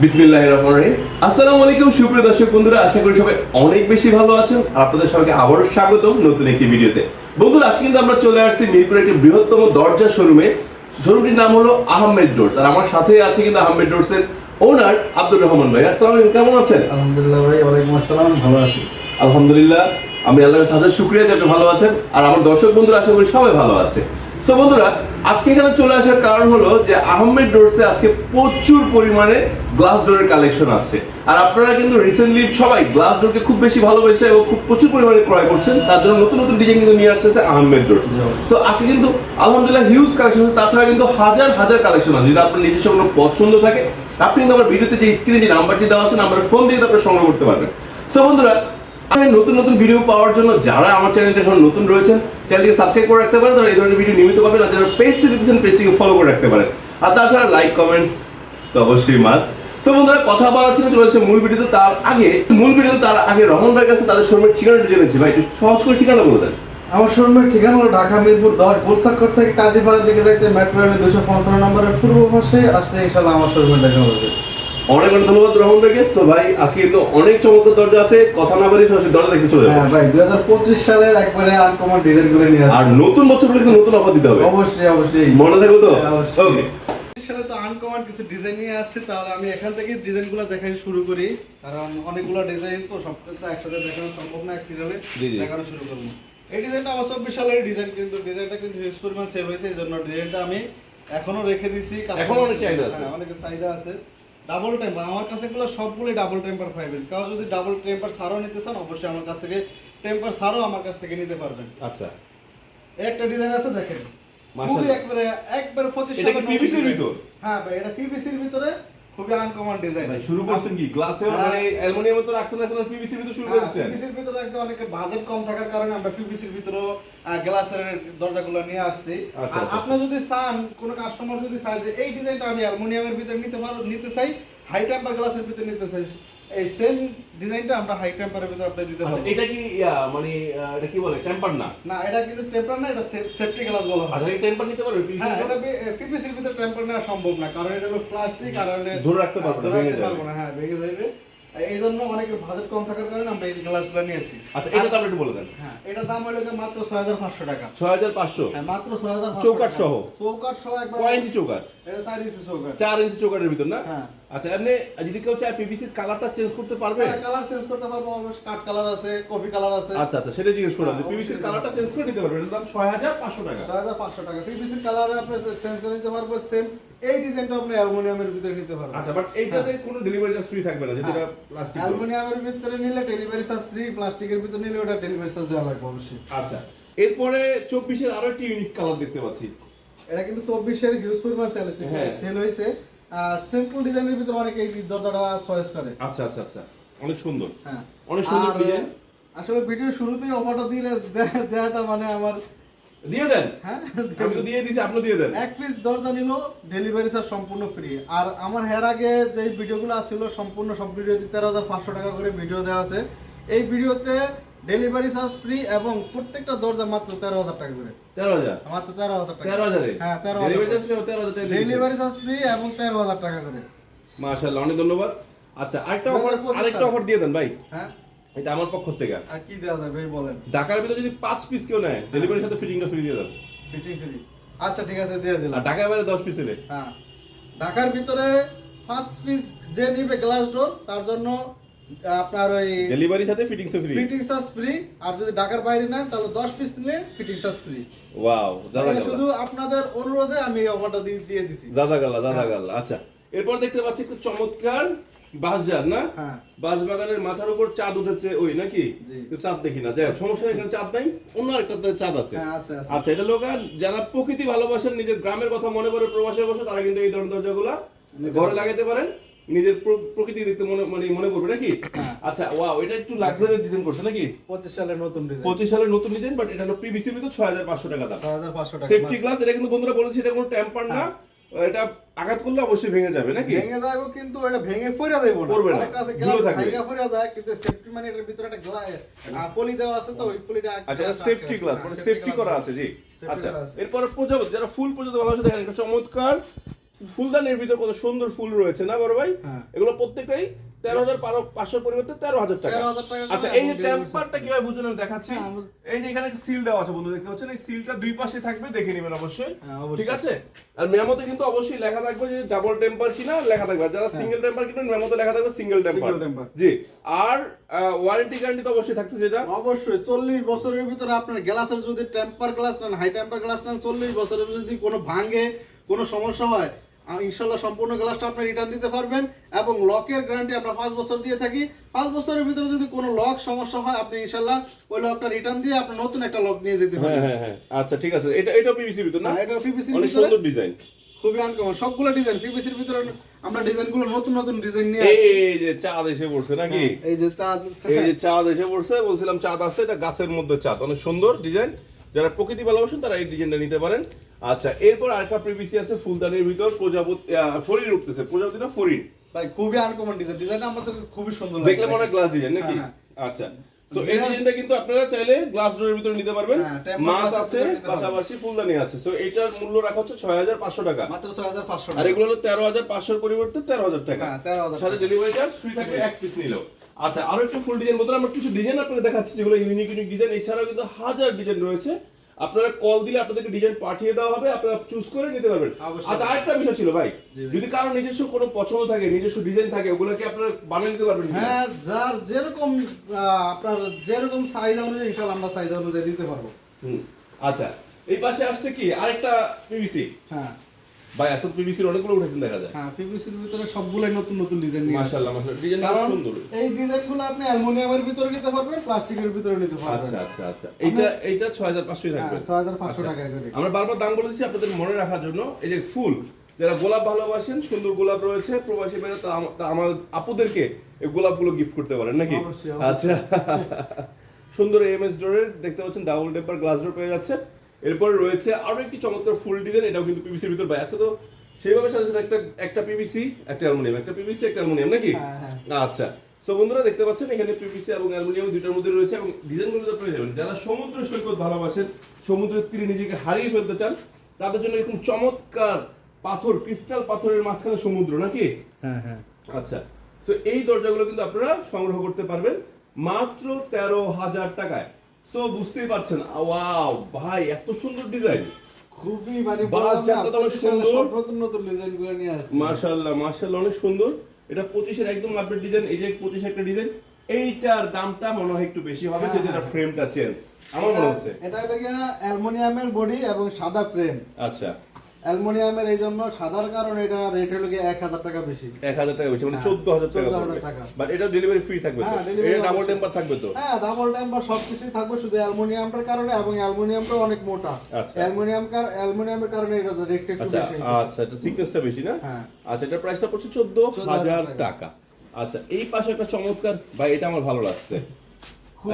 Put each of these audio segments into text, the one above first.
বিসমিল্লাহির রহমানির রহিম। আসসালামু আলাইকুম সুপ্রিয় দর্শক বন্ধুরা, আশা করি সবাই অনেক বেশি ভালো আছেন। আপনাদের সবাইকে আবারও স্বাগতম নতুন একটি ভিডিওতে। বন্ধুরা, আজকে কিন্তু আমরা চলে আসছি মিরপুরের একটি বৃহত্তম দরজা শোরুমে। শোরুমটির নাম হলো আহমেদ ডোরস, আর আমার সাথে আছে কিন্তু আহমেদ ডোরস এর ওনার আব্দুর রহমান ভাই। আসসালামু আলাইকুম, কেমন আছেন? আলহামদুলিল্লাহ ভাই, ওয়ালাইকুম আসসালাম, ভালো আছি। আলহামদুলিল্লাহ, আমি আল্লাহর কাছে হাজার শুকরিয়া যে আপনি ভালো আছেন, আর আমার দর্শক বন্ধুরা আশা করি সবাই ভালো আছে। সো বন্ধুরা, আজকে এখানে চলে আসার কারণ হলো যে আহমেদ ডোরসে আজকে প্রচুর পরিমাণে গ্লাস ডোরের কালেকশন আসছে, আর আপনারা কিন্তু রিসেন্টলি সবাই গ্লাস ডোরকে খুব বেশি ভালোবেসে এবং খুব প্রচুর পরিমাণে ক্রয় করছেন। তার জন্য নতুন নতুন ডিজাইন কিন্তু নিয়ে আসছে আহমেদ ডোরস। তো আজকে কিন্তু আলহামদুলিল্লাহ হিউজ কালেকশন আছে, তাছাড়া কিন্তু হাজার হাজার কালেকশন আছে। যদি আপনার নিজস্ব কোনো পছন্দ থাকে, আপনি কিন্তু আমার ভিডিওতে যে স্ক্রিনে যে নাম্বারটি দেওয়া আছে, নাম্বারে ফোন দিয়ে আপনি সংগ্রহ করতে পারবেন। সো বন্ধুরা, নতুন নতুন ভিডিও পাওয়ার জন্য যারা আমার চ্যানেলটা এখন নতুন রয়েছেন, চ্যানেলটিকে সাবস্ক্রাইব করে রাখতে পারেন, তারা এই ধরনের ভিডিও নিয়মিত পাবেন। আর যারা পেজটি দেখতেছেন, পেজটিকে ফলো করে রাখতে পারেন। আর তাছাড়া লাইক কমেন্টস তো অবশ্যই মাস্ট। সো বন্ধুরা, কথা বলা ছিল চলে আসছে মূল ভিডিওতে। তার আগে রহমান ভাইয়ের কাছে তাদের শোরুমের ঠিকানাটা জেনেছি। ভাই একটু সহজ করে ঠিকানা বলে দেন। আমার শোরুমের ঠিকানা হলো ঢাকা মিরপুর 10, গোলসাক্কর থেকে কাজীপাড়ার দিকে যাইতে মেট্রো রেলের 255 নম্বরের পূর্ব পাশে আসলে ইনশাআল্লাহ আমার শোরুমে দেখা হবে। অনেক অনেক ধন্যবাদ রহমান ভাইকে। সো ভাই, আজকে কিন্তু অনেক চমৎকার দরজা আছে, কথা না বলে সরাসরি দরজা দেখতে চলে যাবো। হ্যাঁ ভাই, 2025 সালের একবারে আনকমন ডিজাইন করে নিয়ে আসছি। আর নতুন বছর বলে কিন্তু নতুন অফার দিতে হবে, অবশ্যই অবশ্যই মনে থাকবে তো? হ্যাঁ, অবশ্যই। ওকে, সালে তো আনকমন কিছু ডিজাইন নিয়ে আসছে, তাহলে আমি এখান থেকে ডিজাইনগুলো দেখাই শুরু করি, কারণ অনেকগুলো ডিজাইন তো সবকিছু একসাথে দেখানো সম্ভব না, এক সিরিয়ালে জি, জি। দেখানো শুরু করবো। এই ডিজাইনটা আমার 24 সালের ডিজাইন, কিন্তু ডিজাইনটা কিন্তু হিউজ পরিমাণ সেল হয়েছে, এই জন্য ডিজাইনটা আমি এখনো রেখে দিছি। এখনো অনেক চাহিদা আছে। হ্যাঁ, অনেক চাহিদা আছে। ডাবল টেম্পার আমার কাছে এগুলো সবগুলোই ডাবল টেম্পার পাইবেন। কেউ যদি ডাবল টেম্পার ছাড়াও নিতে চান, অবশ্যই আমার কাছ থেকে টেম্পার ছাড়াও আমার কাছ থেকে নিতে পারবেন। আচ্ছা, এই একটা ডিজাইন আছে, দেখেন মাশাআল্লাহ। খুবই একবারে 25 এটা কি সালের PVC-র ভিতর? হ্যাঁ ভাই, এটা পিভিসির ভিতরে খুবই আনকমন ডিজাইন। ভাই শুরু করছেন কি গ্লাসে, হ্যাঁ। মানে অ্যালুমিনিয়ামে তো রাখছেন, এখন পিভিসির ভিতর শুরু করে দিচ্ছেন। পিভিসির ভিতরে একদম অনেকের বাজেট কম থাকার কারণে আমরা পিভিসির ভিতরে গ্লাসের দরজাগুলো নিয়ে আসছি। আচ্ছা, আর আচ্ছা। আপনি যদি চান, কোনো কাস্টমার যদি চায় যে এই ডিজাইনটা আমি অ্যালুমিনিয়ামের ভিতরে নিতে চাই, হাই টেম্পার গ্লাসের ভিতরে নিতে চাই, এই সেম ডিজাইনটা আমরা হাই টেম্পারের ভিতরে আপনি দিতে আচ্ছা, পারবো। এটা কি মানে এটা কি বলে, টেম্পার না? না, এটা কিন্তু টেম্পার না, এটা সেফটি গ্লাস বলা হয়। আচ্ছা, এই টেম্পার নিতে পারবে পিভিসি? হ্যাঁ, এটা পিভিসির ভিতরে টেম্পার নেওয়া সম্ভব না, কারণ এটা হলো প্লাস্টিক, আর হলে ধরে রাখতে পারবো না, ধরে ভেঙে রাখতে যাবে। পারবো না, হ্যাঁ ভেঙে যাবে। এই জন্য অনেকের বাজেট কম থাকার কারণে আমরা এই গ্লাসগুলো নিয়েছি। আচ্ছা, এটা তো আপনি একটু বলে দেন। হ্যাঁ, এটার দাম হলো গিয়ে মাত্র 6500 টাকা। 6500? হ্যাঁ, মাত্র 6500 চৌকাঠ সহ? চৌকাঠ সহ একবার। কয় ইঞ্চি চৌকাঠ? এটা 4 ইঞ্চি চৌকাঠ। 4 ইঞ্চি চৌকাঠের ভিতর না? হ্যাঁ। আচ্ছা, আপনি যদি কেউ চায় পিভিসির কালারটা চেঞ্জ করতে পারবে? হ্যাঁ, কালার চেঞ্জ করতে পারবো, অবশ্যই কাট কালার আছে, কফি কালার আছে। আচ্ছা আচ্ছা, সেটা জিজ্ঞেস করলাম যে হ্যাঁ, পিভিসির অবশ্যই কালারটা চেঞ্জ করে নিতে পারবেন। এটার দাম 6500 টাকা। 6500 টাকা পিভিসির কালারে আপনি চেঞ্জ করে নিতে পারবো। সেম এই ডিজাইনটা আপনি অ্যালুমিনিয়ামের ভিতরে নিতে পারবেন। আচ্ছা, বাট এইটাতে কোনো ডেলিভারি চার্জ ফ্রি থাকবে না, যেটা হ্যাঁ। প্লাস্টিক। অ্যালুমিনিয়ামের ভিতরে নিলে ডেলিভারি চার্জ ফ্রি, প্লাস্টিকের ভিতরে নিলে ওটা ডেলিভারি চার্জ দেওয়া লাগবে অবশ্যই। আচ্ছা, এরপরে 24-এর আরো একটি ইউনিক কালার দেখতে পাচ্ছি। এটা কিন্তু 24 এর হিউজ পরিমাণ হ্যাঁ। সেল হয়েছে। সিম্পল ডিজাইনের ভিতরে অনেক এই দরজাটা চয়েস করে। আচ্ছা আচ্ছা আচ্ছা, অনেক সুন্দর, হ্যাঁ, অনেক সুন্দর আর ডিজাইন। আসলে ভিডিওর শুরুতেই অফারটা দিলে দেওয়াটা মানে আমার। দিয়ে দেন। হ্যাঁ, আমি তো দিয়ে দিছি, আপনি দিয়ে দেন। এক পিস দরজা নিল, ডেলিভারি চার্জ সম্পূর্ণ ফ্রি। আর আমার হের আগে যে ভিডিওগুলো আসছিল, সম্পূর্ণ সব ভিডিওতে 13,500 টাকা করে ভিডিও দেওয়া আছে। এই ভিডিওতে ডেলিভারি চার্জ ফ্রি এবং প্রত্যেকটা দরজা মাত্র 13,000 টাকা করে। 13,000? মাত্র 13,000 টাকা। 13,000? হ্যাঁ, ডেলিভারি 13,000 চার্জ 13,000 টাকা। ডেলিভারি চার্জ ফ্রি এবং 13,000 টাকা করে। মাশাআল্লাহ, অনেক ধন্যবাদ। আচ্ছা, আরেকটা অফার, 2025 আরেকটা অফার দিয়ে দেন ভাই। হ্যাঁ, এটা আমার পক্ষ থেকে। আর কি দেওয়া যাবে ভাই বলেন? ঢাকার ভিতরে যদি 5 পিস কেউ নেয়, ডেলিভারির সাথে ফিটিংটা ফ্রি দিয়ে দেন। Fitting free. আচ্ছা ঠিক আছে, দিয়ে দিলাম। আর ঢাকার বাইরে 10 পিস নিলে? হ্যাঁ, ঢাকার ভিতরে 5 পিস যে নিবে গ্লাস ডোর, তার জন্য আপনার ওই ডেলিভারির সাথে fittings free. Fitting charge free. আর যদি ঢাকার বাইরে নেন, তাহলে 10 পিস নিলে ফিটিং চার্জ ফ্রি। ওয়াও, জাযাকাল্লাহ। শুধু আপনাদের অনুরোধে আমি এই অফারটা দিয়ে দিছি। জাযাকাল্লাহ, জাযাকাল্লাহ। আচ্ছা, এরপর দেখতে পাচ্ছি একটু চমৎকার বাঁশঝাড় না? হ্যাঁ। বাঁশবাগানের মাথার উপর চাঁদ উঠেছে, ওই নাকি? জি। কিন্তু চাঁদ দেখি না, যাই হোক, সমস্যা নেই, এখানে চাঁদ নাই, অন্য আরেকটাতে চাঁদ আছে। হ্যাঁ, আছে আছে। আচ্ছা, এটা লোক যারা প্রকৃতি ভালোবাসেন, নিজের গ্রামের কথা মনে করে প্রবাসে বসে, তারা কিন্তু এই ধরনের দরজাগুলা ঘরে লাগাতে পারেন, নিজের প্রকৃতি দেখতে মনে করবে নাকি? আচ্ছা, ওয়াও, এটা একটু লাক্সারি ডিজাইন করছে নাকি? 25 সালের নতুন ডিজাইন। 25 সালের নতুন ডিজাইন, বাট এটা হলো পিভিসির ভিতর 6500 টাকা দাম। 6500 টাকা। Safety glass. এটা কিন্তু বন্ধুরা বলেছি, এটা কোনো টেম্পার না, এটা আঘাত করলে অবশ্যই ভেঙে যাবে নাকি? ভেঙে যাবে, কিন্তু এটা ভেঙে ফইরা দেব না। পড়বে না, আরেকটা আছে ঝুলে গ্লাস থাকবে। ভেঙে ফইরা যায়, কিন্তু সেফটি মানে এটার ভিতরে একটা পলি দেওয়া আছে, তো ওই পলিটা। আচ্ছা, এটা সেফটি গ্লাস, মানে সেফটি করা আছে, জি। Safety আচ্ছা, করা আছে। এরপর প্রজাপতি, যারা ফুল প্রজাপতি ভালোবাসে, দেখেন একটা চমৎকার ফুলদানির ভিতর কত সুন্দর ফুল রয়েছে না বড় ভাই? হ্যাঁ। এগুলো প্রত্যেকটাই 13,500 পরিবর্তে 13,000 টাকা। 13,000 টাকা করে আচ্ছা, এই যে এবং টেম্পারটা কিভাবে বুঝুন আমি দেখাচ্ছি। হ্যাঁ, এই যে এখানে সিল দেওয়া আছে বন্ধু, দেখতে পাচ্ছেন এই সিলটা দুই পাশে থাকবে, দেখে নেবেন অবশ্যই। হ্যাঁ, অবশ্যই। ঠিক আছে? আর মেমোতে কিন্তু অবশ্যই লেখা থাকবে যে ডাবল টেম্পার কিনা লেখা থাকবে। আর যারা সিঙ্গেল টেম্পার কিনবেন মেমোতে লেখা থাকবে সিঙ্গেল টেম্পার। Single temper। জি। আর ওয়ারেন্টি গ্যারান্টি তো অবশ্যই থাকছে যেটা। অবশ্যই 40 বছরের ভিতরে আপনার গ্লাসের যদি টেম্পার গ্লাস নেন, হাই টেম্পার গ্লাস নেন, 40 বছরের যদি কোনো ভাঙে, কোনো সমস্যা হয়, ইনশাল্লাহ সম্পূর্ণ গ্লাসটা আপনি রিটার্ন দিতে পারবেন। এবং লকের গ্যারান্টি আমরা 5 বছর দিয়ে থাকি। 5 বছরের ভিতরে যদি কোনো লক সমস্যা হয়, আপনি ইনশাল্লাহ ওই লকটা রিটার্ন দিয়ে আপনি নতুন একটা লক নিয়ে যেতে পারবেন। হ্যাঁ। আচ্ছা, ঠিক আছে। এটা পিভিসির ভিতর না? হ্যাঁ, এটা পিভিসির অনেক ভিতরে। সুন্দর ডিজাইন। খুবই আনকমন সবগুলো ডিজাইন পিভিসির ভিতরে। আমরা ডিজাইনগুলো নতুন ডিজাইন নিয়ে এই আসছি। যে চাঁদ এসে পড়ছে নাকি? এই যে চাঁদ, এই যে চাঁদ এসে পড়ছে, বলছিলাম চাঁদ আছে, এটা গাছের মধ্যে চাঁদ, অনেক সুন্দর ডিজাইন। যারা প্রকৃতি ভালোবাসেন তারা এই ডিজাইনটা নিতে পারেন। আচ্ছা, এরপর আরেকটা পিভিসি আছে ফুলদানির ভিতর, প্রজাপতি ফরিন উঠতেছে, প্রজাপতি না ফরিন, ভাই খুবই আনকমন ডিজাইন। ডিজাইনটা আমাদের খুবই সুন্দর লাগে। দেখলে মনে হয় গ্লাস ডিজাইন নাকি? হ্যাঁ। আচ্ছা, সো এই ডিজাইনটা কিন্তু আপনারা চাইলে গ্লাস ডোরের ভিতরে নিতে পারবেন। হ্যাঁ, temper মাছ glass আছে, ভিতরে নিতে পারবেন। পাশাপাশি ফুলদানি আছে। সো এটার মূল্য রাখা হচ্ছে 6,500 টাকা। মাত্র 6,500 আর টাকা। এগুলো হলো 13,500 পরিবর্তে 13,000 টাকা। হ্যাঁ, 13,000 সাথে ডেলিভারি চার্জ ফ্রি থাকবে এক পিস নিলেও। আচ্ছা, আরো একটু ফুল ডিজাইন বলতে আমরা কিছু ডিজাইন আপনাদের দেখাচ্ছি যেগুলো ইউনিক ডিজাইন। এছাড়াও কিন্তু হাজার ডিজাইন রয়েছে। আপনারা কল দিলে আপনাদেরকে ডিজাইন পাঠিয়ে দেওয়া হবে, আপনারা চুজ করে নিতে পারবেন। অবশ্যই। আচ্ছা, আরেকটা বিষয় ছিল ভাই, জি। যদি কারো নিজস্ব কোনো পছন্দ থাকে, নিজস্ব ডিজাইন থাকে, ওগুলো কি আপনারা বানিয়ে নিতে পারবেন কিনা? হ্যাঁ, যার যেরকম আপনার যেরকম চাহিদা অনুযায়ী ইনশাআল্লাহ আমরা চাহিদা অনুযায়ী দিতে পারবো। আচ্ছা, এই পাশে আসছে কি আরেকটা পিভিসি। হ্যাঁ ভাই আসলে পিভিসির অনেকগুলো উঠেছেন দেখা যায়। হ্যাঁ, পিভিসির ভিতরে সবগুলাই নতুন ডিজাইন নিয়ে আসছি। মাশাআল্লাহ মাশাআল্লাহ, ডিজাইন কারণ সুন্দর। এই ডিজাইনগুলো আপনি অ্যালুমিনিয়ামের ভিতরে নিতে পারবেন, প্লাস্টিকের ভিতরে নিতে পারবেন। আচ্ছা, এইটা 6,500 থাকবে। হ্যাঁ, 6,500 টাকা করে। আমরা বারবার দাম বলে দিচ্ছি আপনাদের মনে রাখার জন্য। এই যে ফুল, যারা গোলাপ ভালোবাসেন, সুন্দর গোলাপ রয়েছে প্রবাসী বাইরে, তা আমার আপুদেরকে এই গোলাপগুলো গিফট করতে পারেন নাকি? অবশ্যই। আচ্ছা, সুন্দর এমএস ডোরের দেখতে পাচ্ছেন ডাবল টেম্পার গ্লাস ডোর পেয়ে যাচ্ছে। এরপর রয়েছে আরো একটি চমৎকার ফুল ডিজাইন, এটাও কিন্তু পিভিসির ভিতর ভাই আছে। তো সেইভাবে সাজানো একটা পিভিসি, একটা অ্যালুমিনিয়াম, একটা পিভিসি, একটা অ্যালুমিনিয়াম নাকি? হ্যাঁ। আচ্ছা, সো বন্ধুরা দেখতে পাচ্ছেন এখানে পিভিসি এবং অ্যালুমিনিয়াম দুইটার মধ্যে রয়েছে এবং ডিজাইনগুলো তো পেয়ে যাবেন। যারা সমুদ্র সৈকত ভালোবাসেন, সমুদ্রের তীরে নিজেকে হারিয়ে ফেলতে চান, তাদের জন্য এরকম চমৎকার পাথর, ক্রিস্টাল পাথরের মাঝখানে সমুদ্র নাকি? হ্যাঁ। আচ্ছা, সো এই দরজাগুলো কিন্তু আপনারা সংগ্রহ করতে পারবেন মাত্র 13,000 টাকায়। সো বুঝতেই পারছেন, ওয়াও ভাই, এত সুন্দর ডিজাইন। খুবই মানে বাস জাতটা তো অনেক সুন্দর। নতুন ডিজাইনগুলো নিয়ে আসছি। মাশাআল্লাহ অনেক সুন্দর। এটা 25-এর একদম আপডেট ডিজাইন। এই যে 25 একটা ডিজাইন, এইটার দামটা মনে হয় একটু বেশি হবে, যদি এটা ফ্রেমটা চেঞ্জ আমার মনে হচ্ছে। এটা হলো গিয়া অ্যালুমিনিয়ামের বডি এবং সাদা ফ্রেম। আচ্ছা, অ্যালুমিনিয়ামের এই জন্য সাদার কারণে এটা রেট হলো গিয়ে 1,000 টাকা বেশি। 1,000 টাকা বেশি, মানে হ্যাঁ, 14,000 টাকা 14,000 টাকা। বাট এটা ডেলিভারি ফ্রি থাকবে তো? হ্যাঁ, delivery এটা ডাবল অবশ্যই। টেম্পার থাকবে তো? হ্যাঁ, ডাবল টেম্পার সবকিছুই থাকবে, শুধু অ্যালুমিনিয়ামটার কারণে, এবং অ্যালুমিনিয়ামটা অনেক মোটা। আচ্ছা। অ্যালুমিনিয়ামের কারণে এটা রেটটা একটু আচ্ছা বেশি। আচ্ছা, এটা থিকনেসটা বেশি না? হ্যাঁ। আচ্ছা, এটা প্রাইসটা পড়ছে 14,000 টাকা। আচ্ছা, এই পাশে একটা চমৎকার, ভাই এটা আমার ভালো লাগছে,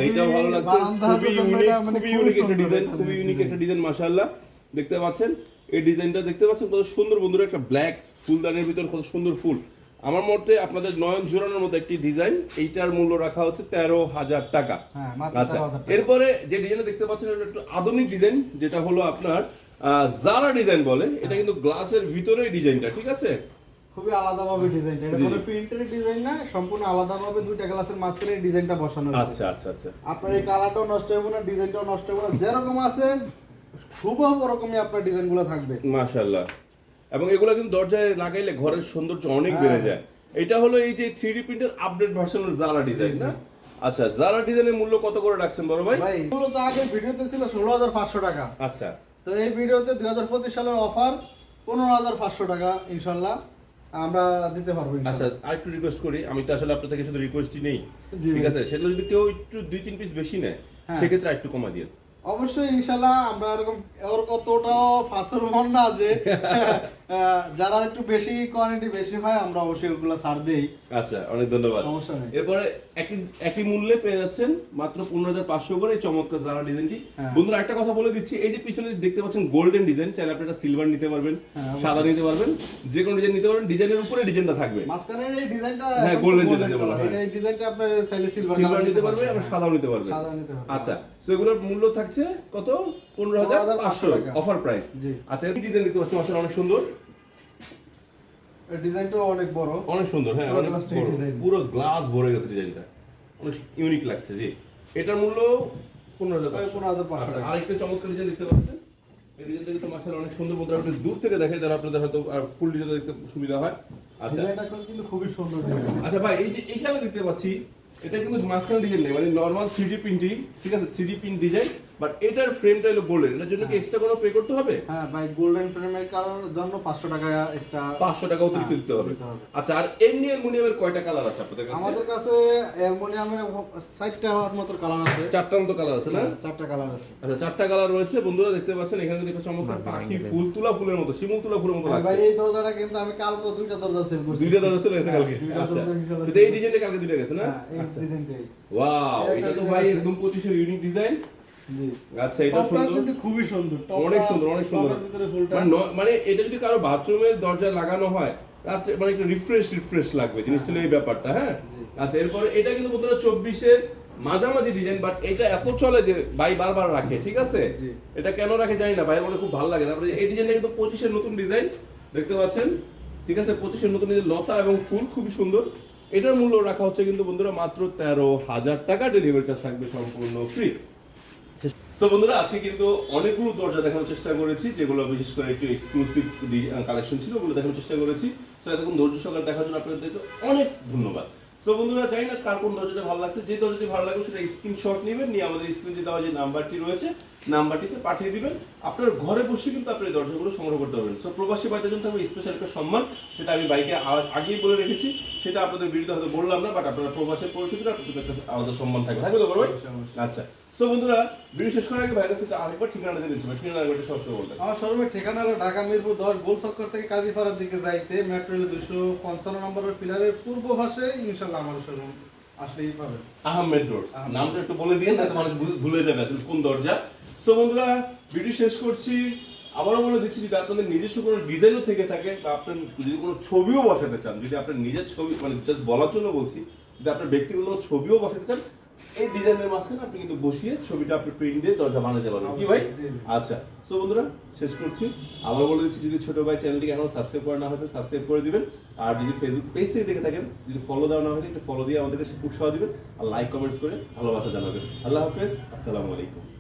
এইটাও ভালো লাগছে। খুবই ইউনিক একটা ডিজাইন, খুবই ইউনিক একটা ডিজাইন মাশাআল্লাহ। দেখতে পাচ্ছেন এই ডিজাইনটা, দেখতে পাচ্ছেন কত সুন্দর বন্ধুরা, একটা ব্ল্যাক ফুলদানির ভিতর কত সুন্দর ফুল। আমার মতে আপনাদের নয়ন জোড়ানোর মতো একটি ডিজাইন। এইটার মূল্য রাখা হচ্ছে 13,000 টাকা। হ্যাঁ, মাত্র আচ্ছা, 13,000 টাকা। এরপরে যে ডিজাইনটা দেখতে পাচ্ছেন এটা একটু আধুনিক ডিজাইন, যেটা হলো আপনার জারা ডিজাইন বলে। এটা কিন্তু গ্লাসের ভিতরেই ডিজাইনটা, ঠিক আছে? খুবই আলাদাভাবে ডিজাইনটা, এটা কোনো প্রিন্টের ডিজাইন না, সম্পূর্ণ আলাদাভাবে দুইটা গ্লাসের মাঝখানে এই ডিজাইনটা বসানো হয়েছে। আচ্ছা। আপনার এই কালারটাও নষ্ট হবে না, ডিজাইনটাও নষ্ট হবে না, যেরকম আছে হুবহু ওরকমই আপনার ডিজাইনগুলো থাকবে। মাশাআল্লাহ। এবং এগুলো কিন্তু দরজায় লাগাইলে ঘরের সৌন্দর্য অনেক বেড়ে যায়। এটা হলো এই যে 3D প্রিন্টের আপডেট ভার্সনের জারা ডিজাইন না? আচ্ছা, জারা ডিজাইনের মূল্য কত করে রাখছেন বড় ভাই? ভাই এগুলো তো আগে ভিডিওতে ছিল 16,500 টাকা। আচ্ছা, তো এই ভিডিওতে 2025 সালের অফার 15,500 টাকা ইনশাআল্লাহ আমরা দিতে পারবো আচ্ছা, ইনশাআল্লাহ। আরেকটু রিকোয়েস্ট করি, আমি তো আসলে আপনার থেকে শুধু রিকোয়েস্টই নেই, জি ঠিক ভাই। আছে? সেটা যদি কেউ একটু 2-3 পিস বেশি নেয়, হ্যাঁ। সেক্ষেত্রে একটু কমা দিয়ে। অবশ্যই ইনশাআল্লাহ আমরা এরকম ওর কতটাও পাথর মন না যে যারা একটু বেশি কোয়ান্টিটি বেশি হয় আমরা অবশ্যই ওগুলো ছাড় দেই। আচ্ছা, অনেক ধন্যবাদ। সমস্যা নেই। এরপরে একই মূল্যে পেয়ে যাচ্ছেন মাত্র 15,500 করে এই চমৎকার জারা ডিজাইনটি। হ্যাঁ। বন্ধুরা একটা কথা বলে দিচ্ছি, এই যে পিছনে দেখতে পাচ্ছেন গোল্ডেন ডিজাইন, চাইলে আপনারা সিলভার নিতে পারবেন, হ্যাঁ, অবশ্যই। সাদা নিতে পারবেন, যে কোনো ডিজাইন নিতে পারবেন, ডিজাইনের উপরে ডিজাইনটা থাকবে। মাঝখানের এই ডিজাইনটা হ্যাঁ, golden যেটাকে বলা হয়। এই ডিজাইনটা আপনি চাইলে সিলভার নিতে পারবে, আবার সাদাও নিতে পারবে। সাদা নিতে পারবে। আচ্ছা, সো এগুলোর মূল্য থাকছে কত? 15,500 টাকা। Offer price. জি। আচ্ছা, এই ডিজাইন দেখতে পাচ্ছেন মাশাআল্লাহ অনেক সুন্দর। ডিজাইনটাও অনেক বড়, অনেক সুন্দর, হ্যাঁ পুরো অনেক glass বড়। design। পুরো গ্লাস ভরে গেছে ডিজাইনটা, অনেক ইউনিক লাগছে জি। এটার মূল্য 15,500। 15,500 আচ্ছা, টাকা। আরেকটা চমৎকার ডিজাইন দেখতে পাচ্ছেন, এই ডিজাইনটা কিন্তু মাশাআল্লাহ অনেক সুন্দর। বন্ধুরা আপনি দূর থেকে দেখেন তাহলে আপনাদের হয়তো আর ফুল ডিজাইনটা দেখতে সুবিধা হয়। আচ্ছা ডিজাইনটা কিন্তু খুবই সুন্দর ডিজাইন। আচ্ছা ভাই, এই যে এখানে দেখতে পাচ্ছি এটা কিন্তু মাঝখানে ডিজাইন নেই, মানে নরমাল 3D প্রিন্টিং, ঠিক আছে 3D প্রিন্ট ডিজাইন, বাট এটার ফ্রেমটা হলো গোল্ডেন। এটার জন্য কি এক্সট্রা কোনো পে করতে হবে? হ্যাঁ ভাই, গোল্ডেন ফ্রেমের জন্য 500 টাকা এক্সট্রা, 500 টাকা অতিরিক্ত দিতে হবে। আচ্ছা, আর এমনি অ্যালুমিনিয়ামের কয়টা কালার আছে আপনাদের কাছে? আমাদের কাছে অ্যালুমিনিয়ামের 4টার মতো কালার আছে। 4টার মতো কালার আছে না? 4টা কালার আছে। আচ্ছা, 4টা কালার রয়েছে বন্ধুরা, দেখতে পাচ্ছেন। এখানে কিন্তু একটা চমৎকার পাখি ফুল তুলা ফুলের মতো, শিমুল তুলা ফুলের মতো ভাই লাগছে। এই দরজাটা কিন্তু আমি কালকে 2টা দরজা সেল করছি। 2টা দরজা চলে গেছে কালকে। দুইটা আচ্ছা, দরজা ইনশাআল্লাহ তো এই ডিজাইনটা কালকে 2টা গেছে না? হ্যাঁ, এই আচ্ছা, ডিজাইনটাই। ওয়াও, এটা তো ভাই একদম 25 এর ইউনিক ডিজাইন। জি, আচ্ছা, এটা টপটা সুন্দর, কিন্তু খুবই সুন্দর, অনেক সুন্দর, অনেক সুন্দর। টপের ভিতরে ফুলটা মানে এটা যদি কারো বাথরুমের দরজায় লাগানো হয়, রাত্রে মানে একটু রিফ্রেশ লাগবে জিনিসটা, এই ব্যাপারটা। হ্যাঁ, আচ্ছা, এরপরে এটা কিন্তু বন্ধুরা 24 এর মাঝামাঝি ডিজাইন, বাট এটা এত চলে যে ভাই বারবার রাখে, ঠিক আছে। জি। এটা কেন রাখে জানি না, ভাই আমার খুব ভালো লাগে। তারপরে এই ডিজাইনটা কিন্তু 25 এর নতুন ডিজাইন, দেখতে পাচ্ছেন, ঠিক আছে। 25 এর নতুন ডিজাইন, লতা এবং ফুল খুবই সুন্দর। এটার মূল্য রাখা হচ্ছে কিন্তু বন্ধুরা মাত্র 13,000 টাকা, ডেলিভারি চার্জ থাকবে সম্পূর্ণ ফ্রি। তো বন্ধুরা, আজকে কিন্তু অনেকগুলো দরজা দেখানোর চেষ্টা করেছি, যেগুলো বিশেষ করে একটু এক্সক্লুসিভ কালেকশন ছিল, ওগুলো দেখানোর চেষ্টা করেছি। তো এতক্ষণ ধৈর্য সহকারে দেখার জন্য আপনাদেরকে অনেক ধন্যবাদ। তো বন্ধুরা, জানি না কার কোন দরজাটা ভালো লাগছে, যে দরজাটি ভালো লাগবে সেটা স্ক্রিনশট নেবেন, নিয়ে আমাদের স্ক্রিনে দেওয়া যে নাম্বারটি রয়েছে নাম্বারটিতে পাঠিয়ে দিবেন। আপনার ঘরে বসে কিন্তু আপনি এই দরজাগুলো সংগ্রহ করতে পারবেন। সো প্রবাসী ভাইদের জন্য থাকবে স্পেশাল একটা সম্মান, সেটা আমি বাইকে আগেই বলে রেখেছি, সেটা আপনাদের ভিডিওতে হয়তো বললাম না, বাট আপনারা প্রবাসের পরিস্থিতিতে আপনাদের একটা আলাদা সম্মান থাকবে তো বড় ভাই? আচ্ছা, সো বন্ধুরা, ভিডিও শেষ করার আগে ভাইয়ের কাছ থেকে আরেকবার ঠিকানা জেনে নিচ্ছি, ঠিকানা আরেকবার সহজ করে বলতেন। আমার শোরুমের ঠিকানা হলো ঢাকা মিরপুর 10, গোল চক্কর থেকে কাজীপাড়ার দিকে যাইতে মেট্রো রেল 255 নম্বরের পিলারের পূর্ব পাশে ইনশাআল্লাহ আমার শোরুম আসলেই পাবেন। আহমেদ রোড, নামটা একটু বলে দিয়ে না তো মানুষ ভুলে যাবে আসলে কোন দরজা। সো বন্ধুরা, ভিডিও শেষ করছি, আবারও বলে দিচ্ছি, যদি আপনাদের নিজস্ব কোনো ডিজাইনও থেকে থাকে, বা আপনার যদি কোনো ছবিও বসাতে চান, যদি আপনার নিজের ছবি, মানে জাস্ট বলার জন্য বলছি, যদি আপনার ব্যক্তিগত কোনো ছবিও বসাতে চান, এই ডিজাইনের মাঝখানে আপনি কিন্তু বসিয়ে ছবিটা আপনি প্রিন্ট দিয়ে দরজা বানাতে পারবেন, কি ভাই? আচ্ছা, সো বন্ধুরা, শেষ করছি, আবার বলে দিচ্ছি, যদি ছোট ভাই চ্যানেলটিকে এখনো সাবস্ক্রাইব করা না হয়তো সাবস্ক্রাইব করে দিবেন। আর যদি ফেসবুক পেজ থেকে দেখে থাকেন, যদি ফলো দেওয়া না হয় একটু ফলো দিয়ে আমাদেরকে উৎসাহ দিবেন, আর লাইক কমেন্টস করে ভালোবাসা জানাবেন। আল্লাহ হাফেজ, আসসালামু আলাইকুম।